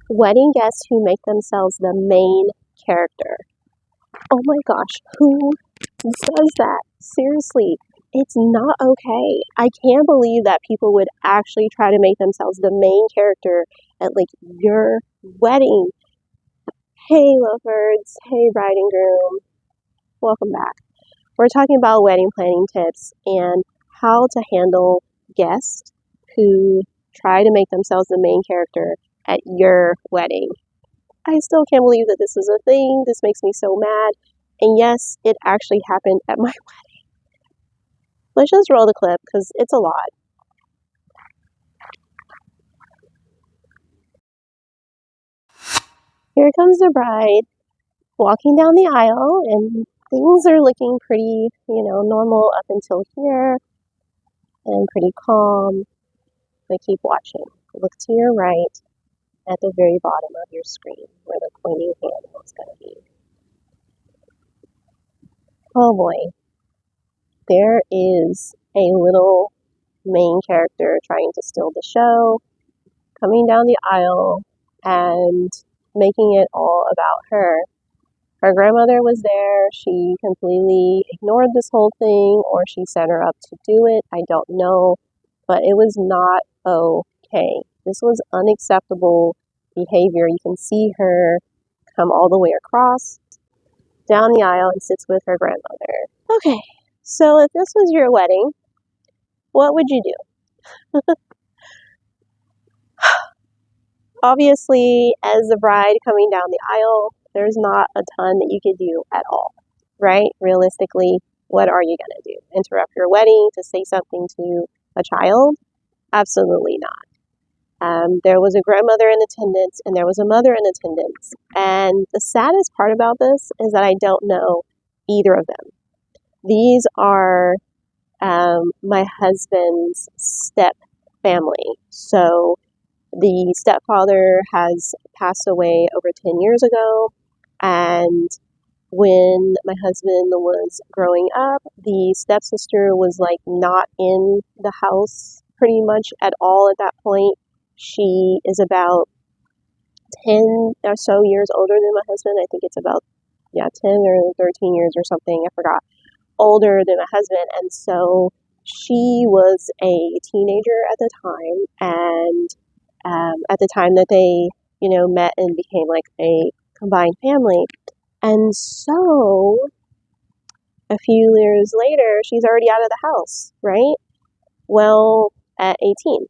Wedding guests who make themselves the main character. Oh my gosh, who says that? Seriously, it's not okay. I can't believe that people would actually try to make themselves the main character at like your wedding. Hey lovebirds, hey bride and groom, welcome back. We're talking about wedding planning tips and how to handle guests who try to make themselves the main character at your wedding. I still can't believe that this is a thing. This makes me so mad. And yes, it actually happened at my wedding. Let's just roll the clip because it's a lot. Here comes the bride walking down the aisle, and things are looking pretty, normal up until here and pretty calm. But keep watching. Look to your right at the very bottom of your screen where the pointing hand is going to be. Oh boy. There is a little main character trying to steal the show, coming down the aisle and making it all about her. Her grandmother was there. She completely ignored this whole thing, or she set her up to do it. I don't know, but it was not okay. This was unacceptable behavior. You can see her come all the way across, down the aisle, and sits with her grandmother. Okay, so if this was your wedding, what would you do? Obviously, as the bride coming down the aisle, there's not a ton that you could do at all, right? Realistically, what are you going to do? Interrupt your wedding to say something to a child? Absolutely not. There was a grandmother in attendance and there was a mother in attendance. And the saddest part about this is that I don't know either of them. These are my husband's step family. So the stepfather has passed away over 10 years ago, and when my husband was growing up, the stepsister was like not in the house pretty much at all at that point. She is about 10 or so years older than my husband. I think it's about, 10 or 13 years or something, I forgot, older than my husband. And so she was a teenager at the time, and at the time that they, met and became like a combined family. And so a few years later, she's already out of the house, right? Well, at 18.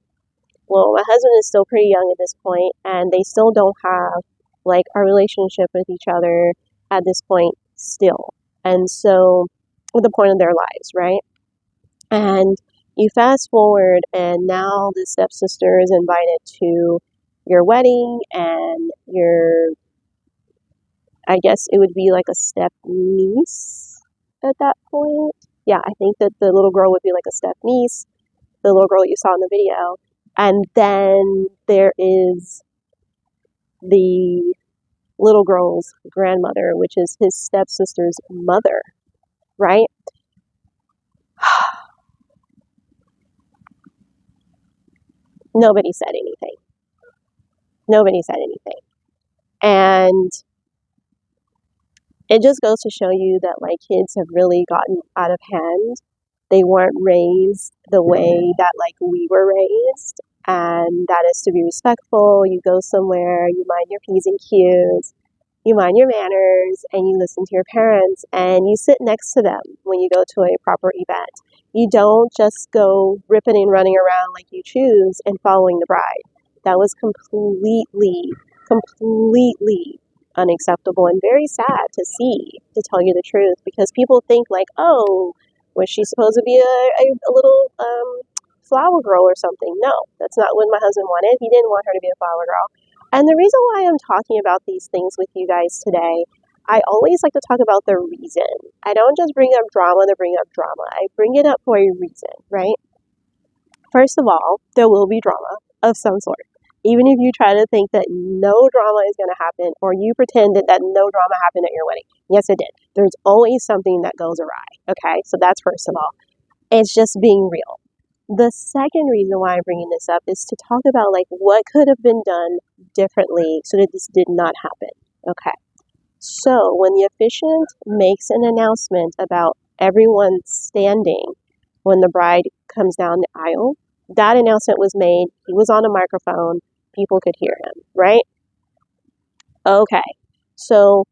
Well, my husband is still pretty young at this point, and they still don't have like a relationship with each other at this point still. And so, at the point of their lives, right? And you fast forward, and now the stepsister is invited to your wedding, and I guess it would be like a step niece at that point. Yeah, I think that the little girl would be like a step niece, the little girl that you saw in the video. And then there is the little girl's grandmother, which is his stepsister's mother, right? Nobody said anything. Nobody said anything. And it just goes to show you that like kids have really gotten out of hand. They weren't raised the way that like we were raised, and that is to be respectful. You go somewhere, you mind your P's and Q's, you mind your manners, and you listen to your parents, and you sit next to them when you go to a proper event. You don't just go ripping and running around like you choose and following the bride. That was completely unacceptable and very sad to see, to tell you the truth, because people think like, oh, was she supposed to be a little flower girl or something? No, that's not what my husband wanted. He didn't want her to be a flower girl. And the reason why I'm talking about these things with you guys today, I always like to talk about the reason. I don't just bring up drama to bring up drama. I bring it up for a reason, right? First of all, there will be drama of some sort. Even if you try to think that no drama is going to happen, or you pretend that no drama happened at your wedding. Yes, it did. There's always something that goes awry, okay? So that's first of all. It's just being real. The second reason why I'm bringing this up is to talk about like what could have been done differently so that this did not happen. Okay. So when the officiant makes an announcement about everyone standing when the bride comes down the aisle, that announcement was made. He was on a microphone. People could hear him, right? Okay. So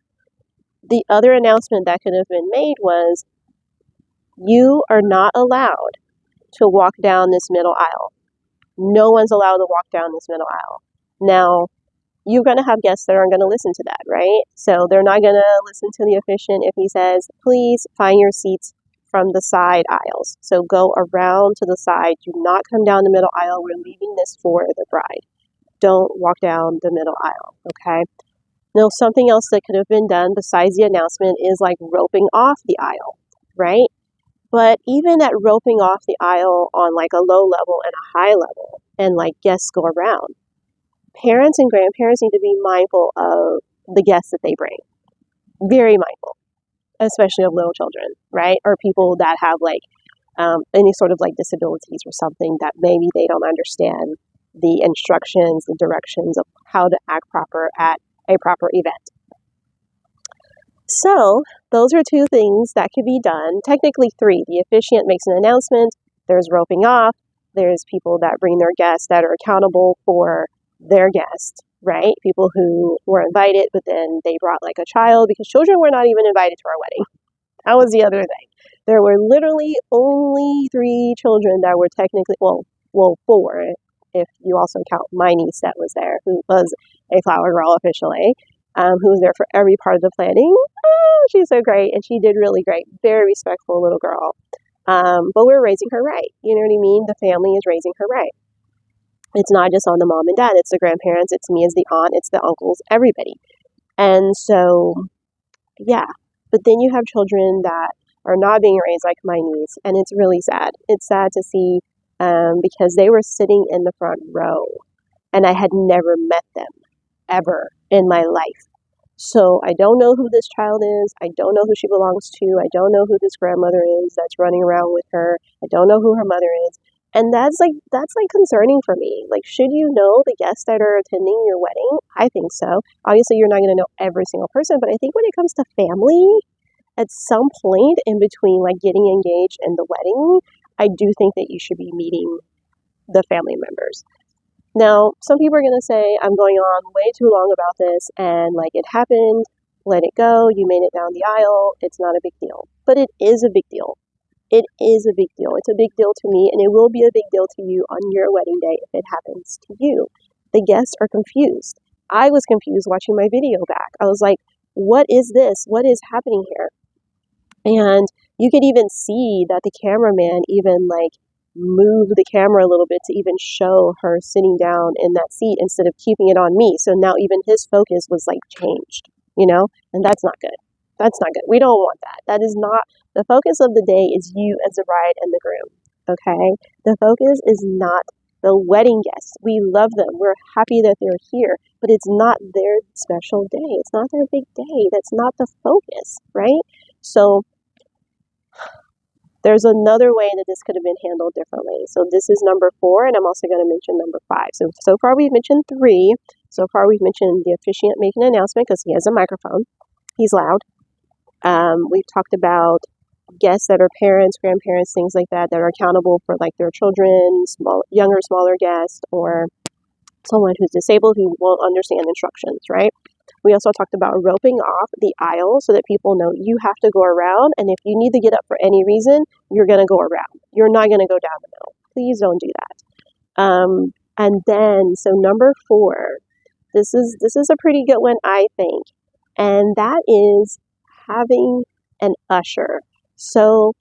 the other announcement that could have been made was you are not allowed to walk down this middle aisle. No one's allowed to walk down this middle aisle. Now, you're going to have guests that aren't going to listen to that, right? So they're not going to listen to the officiant if he says, please find your seats from the side aisles. So go around to the side. Do not come down the middle aisle. We're leaving this for the bride. Don't walk down the middle aisle, okay? Now, something else that could have been done besides the announcement is like roping off the aisle, right? But even at roping off the aisle on like a low level and a high level, and like guests go around, parents and grandparents need to be mindful of the guests that they bring. Very mindful, especially of little children, right? Or people that have like any sort of like disabilities or something that maybe they don't understand the instructions, the directions of how to act proper at a proper event. So those are two things that could be done. Technically three. The officiant makes an announcement. There's roping off. There's people that bring their guests that are accountable for their guests, right? People who were invited, but then they brought like a child because children were not even invited to our wedding. That was the other thing. There were literally only 3 children that were technically, well, 4, if you also count my niece that was there, who was a flower girl officially, who was there for every part of the planning. Oh, she's so great, and she did really great. Very respectful little girl. But we're raising her right. You know what I mean? The family is raising her right. It's not just on the mom and dad. It's the grandparents. It's me as the aunt. It's the uncles. Everybody. And so, yeah. But then you have children that are not being raised like my niece, and it's really sad. It's sad to see because they were sitting in the front row, and I had never met them ever in my life. So I don't know who this child is. I don't know who she belongs to. I don't know who this grandmother is that's running around with her. I don't know who her mother is. And that's like concerning for me. Like, should you know the guests that are attending your wedding? I think so. Obviously, you're not going to know every single person, but I think when it comes to family, at some point in between like getting engaged and the wedding, I do think that you should be meeting the family members. Now, some people are going to say, I'm going on way too long about this, and like it happened, let it go, you made it down the aisle, it's not a big deal. But it is a big deal. It is a big deal. It's a big deal to me, and it will be a big deal to you on your wedding day if it happens to you. The guests are confused. I was confused watching my video back. I was like, what is this? What is happening here? And you could even see that the cameraman even like moved the camera a little bit to even show her sitting down in that seat instead of keeping it on me. So now even his focus was like changed, and that's not good. That's not good. We don't want that. That is not the focus of the day is you as the bride and the groom. Okay? The focus is not the wedding guests. We love them. We're happy that they're here, but it's not their special day. It's not their big day. That's not the focus, right? So there's another way that this could have been handled differently. So this is number 4, and I'm also going to mention number 5. So far we've mentioned 3. So far we've mentioned the officiant making an announcement because he has a microphone. He's loud. We've talked about guests that are parents, grandparents, things like that are accountable for like their children, younger, smaller guests, or someone who's disabled who won't understand instructions, right? We also talked about roping off the aisle so that people know you have to go around, and if you need to get up for any reason, you're going to go around. You're not going to go down the middle. Please don't do that. And then, so number 4, this is a pretty good one, I think, and that is having an usher. So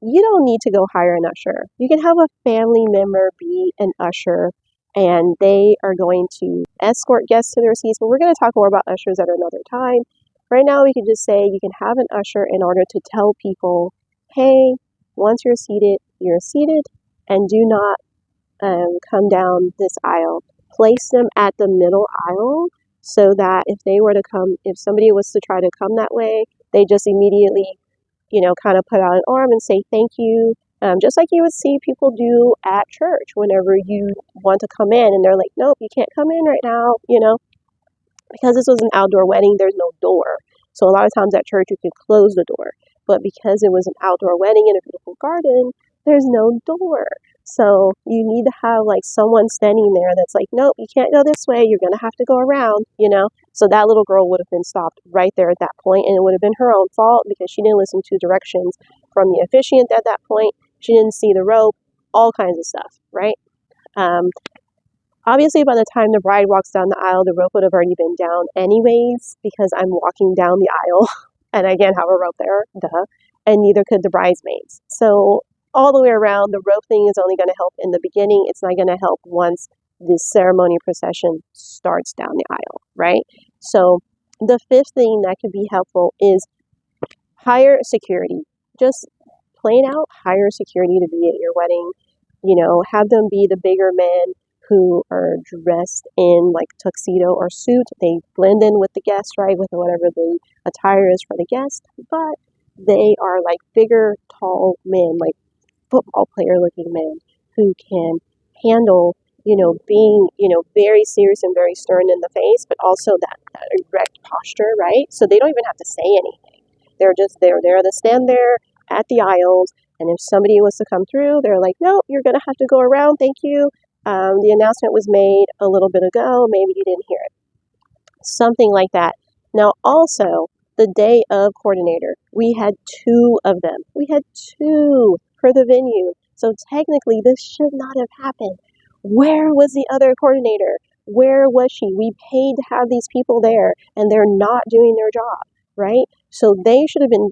you don't need to go hire an usher. You can have a family member be an usher, and they are going to escort guests to their seats. But we're going to talk more about ushers at another time. Right now, we can just say you can have an usher in order to tell people, hey, once you're seated, and do not come down this aisle. Place them at the middle aisle so that if somebody was to try to come that way, they just immediately, kind of put out an arm and say thank you, Just like you would see people do at church whenever you want to come in and they're like, nope, you can't come in right now, because this was an outdoor wedding, there's no door. So a lot of times at church you could close the door. But because it was an outdoor wedding in a beautiful garden, there's no door. So you need to have like someone standing there that's like, nope, you can't go this way, you're gonna have to go around. So that little girl would have been stopped right there at that point, and it would have been her own fault because she didn't listen to directions from the officiant at that point. She didn't see the rope, all kinds of stuff, right? Um, Obviously, by the time the bride walks down the aisle, the rope would have already been down anyways because I'm walking down the aisle and I can't have a rope there, duh, and neither could the bridesmaids. So all the way around, the rope thing is only going to help in the beginning. It's not going to help once the ceremony procession starts down the aisle, right? So the fifth thing that could be helpful is hire security. Just plain out hire security to be at your wedding. Have them be the bigger men who are dressed in like tuxedo or suit. They blend in with the guests, right? With whatever the attire is for the guest, but they are like bigger, tall men, like football player looking men who can handle, being, very serious and very stern in the face, but also that erect posture, right? So they don't even have to say anything. They're there to stand there at the aisles. And if somebody was to come through, they're like, nope, you're going to have to go around. Thank you. The announcement was made a little bit ago. Maybe you didn't hear it. Something like that. Now, also, the day of coordinator, we had two of them. We had two for the venue. So technically, this should not have happened. Where was the other coordinator? Where was she? We paid to have these people there, and they're not doing their job, right? So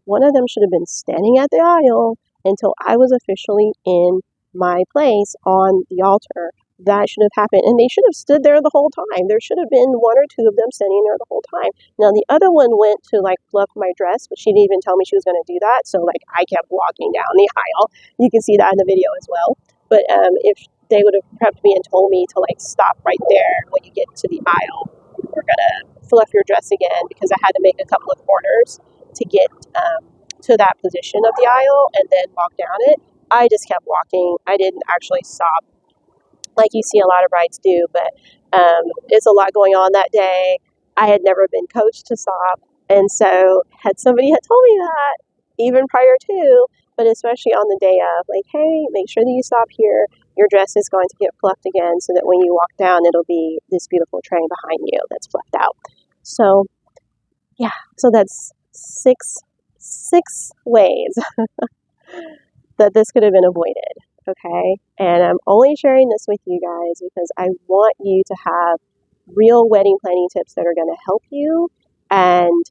one of them should have been standing at the aisle until I was officially in my place on the altar. That should have happened. And they should have stood there the whole time. There should have been one or two of them standing there the whole time. Now, the other one went to like fluff my dress, but she didn't even tell me she was going to do that. So like I kept walking down the aisle. You can see that in the video as well. But if they would have prepped me and told me to like stop right there when you get to the aisle, we're going to fluff your dress again, because I had to make a couple of corners to get to that position of the aisle and then walk down it. I just kept walking. I didn't actually stop like you see a lot of brides do, but it's a lot going on that day. I had never been coached to stop, and so had somebody had told me that even prior to, but especially on the day of, like, hey, make sure that you stop here. Your dress is going to get fluffed again, so that when you walk down, it'll be this beautiful train behind you that's fluffed out. So yeah, so that's six ways that this could have been avoided. Okay, and I'm only sharing this with you guys because I want you to have real wedding planning tips that are going to help you. And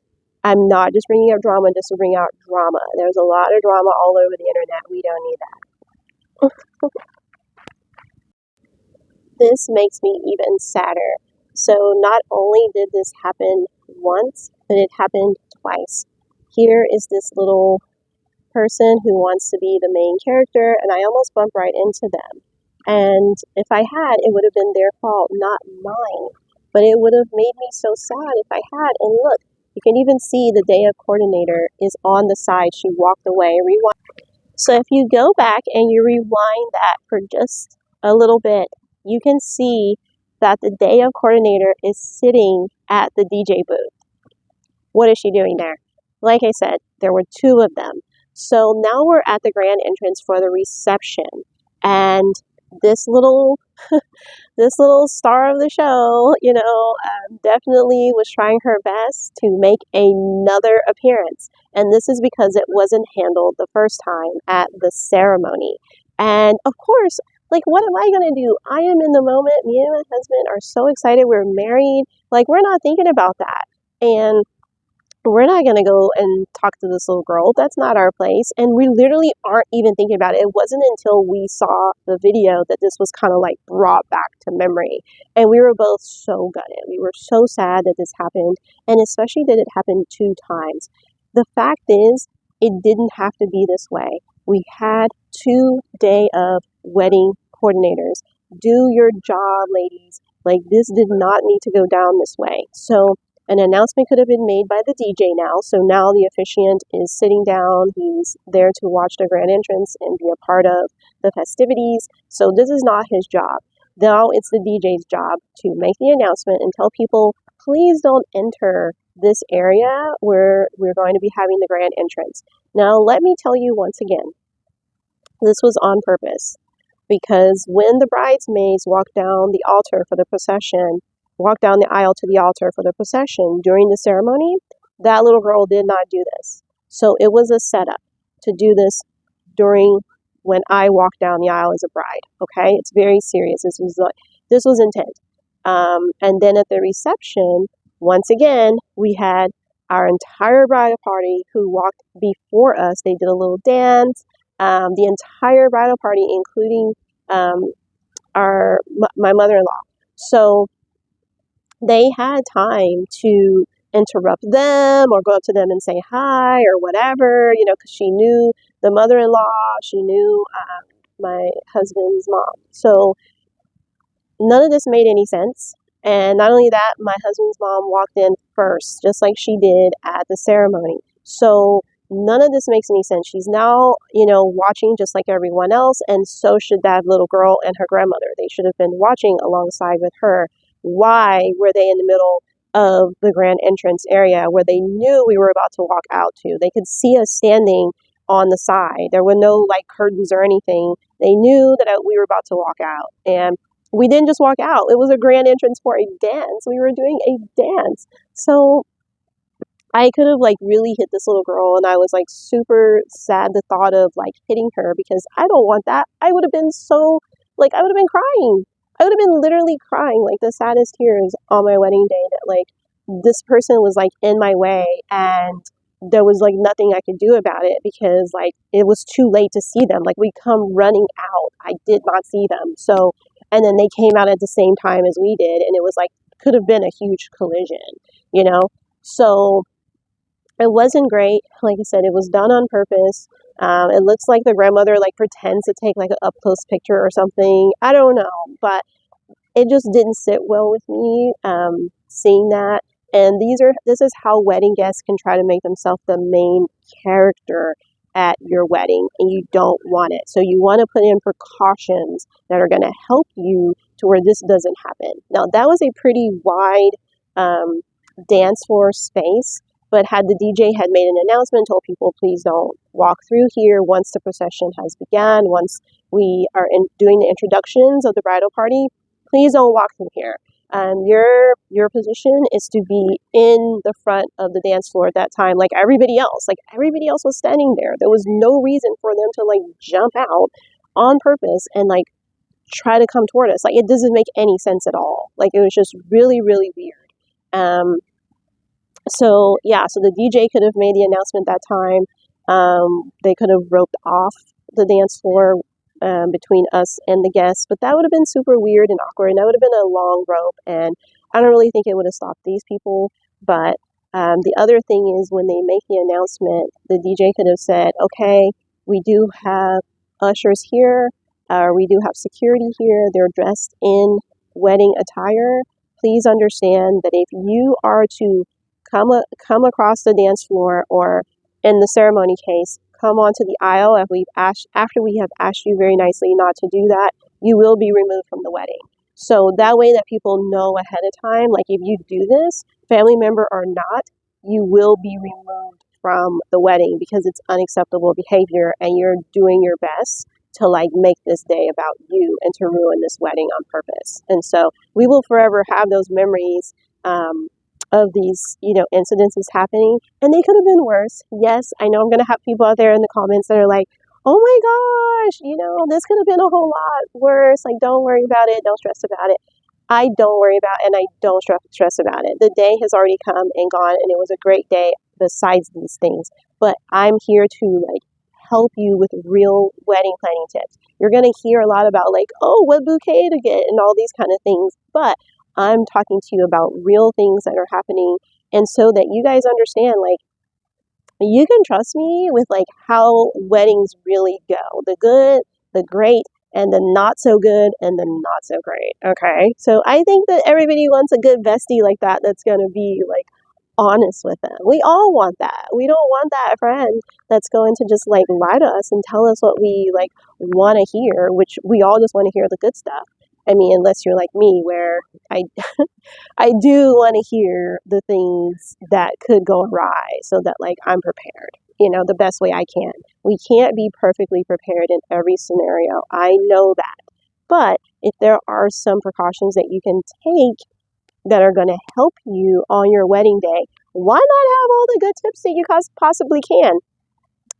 I'm not just bringing up drama just to bring out drama. There's a lot of drama all over the internet. We don't need that. This makes me even sadder. So not only did this happen once, but it happened twice. Here is this little person who wants to be the main character, and I almost bumped right into them. And if I had, it would have been their fault, not mine. But it would have made me so sad if I had. And look, you can even see the day of coordinator is on the side. She walked away. Rewind. So if you go back and you rewind that for just a little bit, you can see that the day of coordinator is sitting at the DJ booth. What is she doing there? Like I said, there were two of them. So now we're at the grand entrance for the reception, and this little star of the show, definitely was trying her best to make another appearance. And this is because it wasn't handled the first time at the ceremony. And of course, like, what am I going to do? I am in the moment. Me and my husband are so excited. We're married. Like, we're not thinking about that. And we're not going to go and talk to this little girl. That's not our place. And we literally aren't even thinking about it. It wasn't until we saw the video that this was kind of like brought back to memory. And we were both so gutted. We were so sad that this happened. And especially that it happened 2 times. The fact is, it didn't have to be this way. We had 2 day of wedding coordinators. Do your job, ladies. Like, this did not need to go down this way. So An announcement could have been made by the DJ now. So now the officiant is sitting down. He's there to watch the grand entrance and be a part of the festivities. So this is not his job. Now it's the DJ's job to make the announcement and tell people, please don't enter this area where we're going to be having the grand entrance. Now, let me tell you once again, this was on purpose, because when the bridesmaids walked down the altar for the procession, walked down the aisle to the altar for the procession during the ceremony, that little girl did not do this. So it was a setup to do this during when I walked down the aisle as a bride. Okay, it's very serious. This was intent. And then at the reception, once again, we had our entire bridal party who walked before us. They did a little dance. The entire bridal party, including my mother-in-law. So they had time to interrupt them or go up to them and say hi or whatever, because she knew the mother-in-law, she knew my husband's mom. So none of this made any sense. And not only that, my husband's mom walked in first, just like she did at the ceremony. So none of this makes any sense. She's now, watching just like everyone else, and so should that little girl and her grandmother. They should have been watching alongside with her. Why were they in the middle of the grand entrance area where they knew we were about to walk out to? They could see us standing on the side. There were no curtains or anything. They knew that we were about to walk out. And we didn't just walk out. It was a grand entrance for a dance. We were doing a dance. So I could have really hit this little girl, and I was super sad the thought of hitting her, because I don't want that. I would have been I would have been crying. I would have been literally crying, the saddest tears on my wedding day, that this person was in my way, and there was nothing I could do about it, because it was too late to see them. We come running out. I did not see them. So, and then they came out at the same time as we did, and it was could have been a huge collision, So it wasn't great. Like I said, it was done on purpose. It looks like the grandmother pretends to take an up close picture or something. I don't know, but it just didn't sit well with me, seeing that. And this is how wedding guests can try to make themselves the main character at your wedding, and you don't want it. So you want to put in precautions that are going to help you to where this doesn't happen. Now, that was a pretty wide dance floor space, but had the DJ had made an announcement, told people, please don't walk through here once the procession has begun, once we are doing the introductions of the bridal party, please don't walk through here. Your position is to be in the front of the dance floor at that time, like everybody else. Everybody else was standing there. There was no reason for them to jump out on purpose and try to come toward us. It doesn't make any sense at all. It was just really, really weird. So the DJ could have made the announcement that time. They could have roped off the dance floor between us and the guests, but that would have been super weird and awkward, and that would have been a long rope, and I don't really think it would have stopped these people. But the other thing is, when they make the announcement, the DJ could have said, okay, we do have ushers here, we do have security here, they're dressed in wedding attire. Please understand that if you are to come across the dance floor, or in the ceremony case, come onto the aisle after we have asked you very nicely not to do that, you will be removed from the wedding. So that way that people know ahead of time, if you do this, family member or not, you will be removed from the wedding because it's unacceptable behavior, and you're doing your best to make this day about you and to ruin this wedding on purpose. And so we will forever have those memories of these, incidences happening, and they could have been worse. Yes, I know I'm going to have people out there in the comments that are like, oh my gosh, this could have been a whole lot worse. Don't worry about it. Don't stress about it. I don't worry about it, and I don't stress about it. The day has already come and gone, and it was a great day besides these things. But I'm here to help you with real wedding planning tips. You're going to hear a lot about oh, what bouquet to get and all these kind of things, but I'm talking to you about real things that are happening, and so that you guys understand, you can trust me with how weddings really go. The good, the great, and the not so good, and the not so great. Okay? So I think that everybody wants a good bestie like that, that's going to be honest with them. We all want that. We don't want that friend that's going to just like lie to us and tell us what we like want to hear, which we all just want to hear the good stuff. I mean, unless you're like me, where I I do want to hear the things that could go awry so that like I'm prepared, the best way I can. We can't be perfectly prepared in every scenario. I know that. But if there are some precautions that you can take that are going to help you on your wedding day, why not have all the good tips that you possibly can?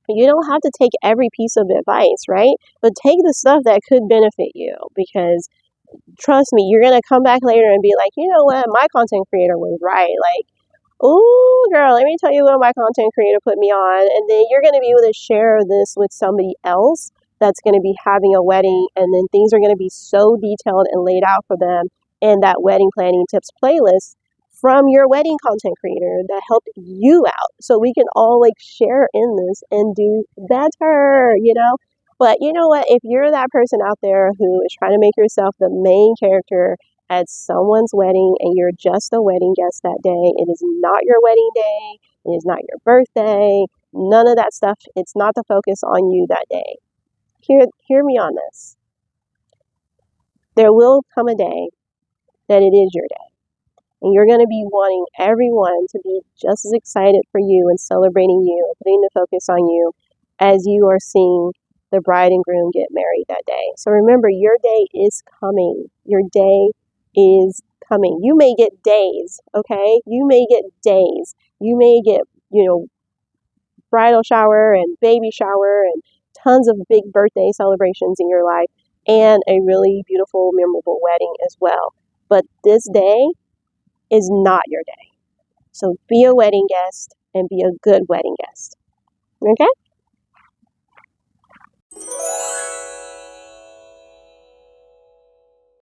You don't have to take every piece of advice, right? But take the stuff that could benefit you, because trust me, you're going to come back later and be like, you know what, my content creator was right. Like, oh, girl, let me tell you what my content creator put me on. And then you're going to be able to share this with somebody else that's going to be having a wedding. And then things are going to be so detailed and laid out for them in that wedding planning tips playlist from your wedding content creator that helped you out. So we can all like share in this and do better. But you know what? If you're that person out there who is trying to make yourself the main character at someone's wedding and you're just a wedding guest that day, it is not your wedding day, it is not your birthday, none of that stuff. It's not the focus on you that day. Hear me on this. There will come a day that it is your day. And you're going to be wanting everyone to be just as excited for you and celebrating you and putting the focus on you as you are seeing the bride and groom get married that day. So remember, your day is coming. Your day is coming. You may get days, okay? You may get days. You may get, bridal shower and baby shower and tons of big birthday celebrations in your life and a really beautiful, memorable wedding as well. But this day is not your day. So be a wedding guest and be a good wedding guest. Okay?